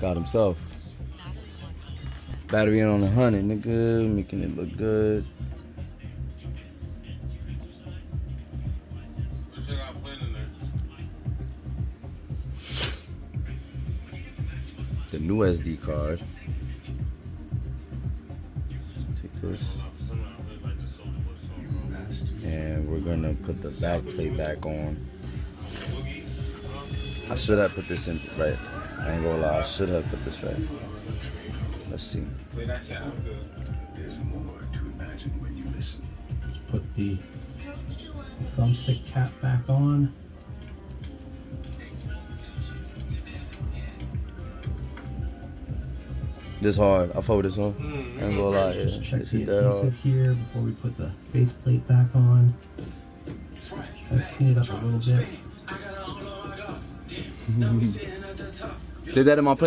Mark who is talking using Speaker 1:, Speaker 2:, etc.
Speaker 1: Got himself. Battery in on 100, nigga. Making it look good. The new SD card. Take this. And we're gonna put the back plate back on. I should have put this in right. I ain't gonna lie, I should have put this right. Let's see.
Speaker 2: There's more to imagine when you listen.
Speaker 3: Let's put the thumbstick cap back on.
Speaker 1: This hard. I fuck with this one. I ain't gonna lie.
Speaker 3: Just check
Speaker 1: This
Speaker 3: the
Speaker 1: is that hard.
Speaker 3: adhesive here before we put the faceplate back on. Try to clean it up a little bit.
Speaker 1: Say that in my plate.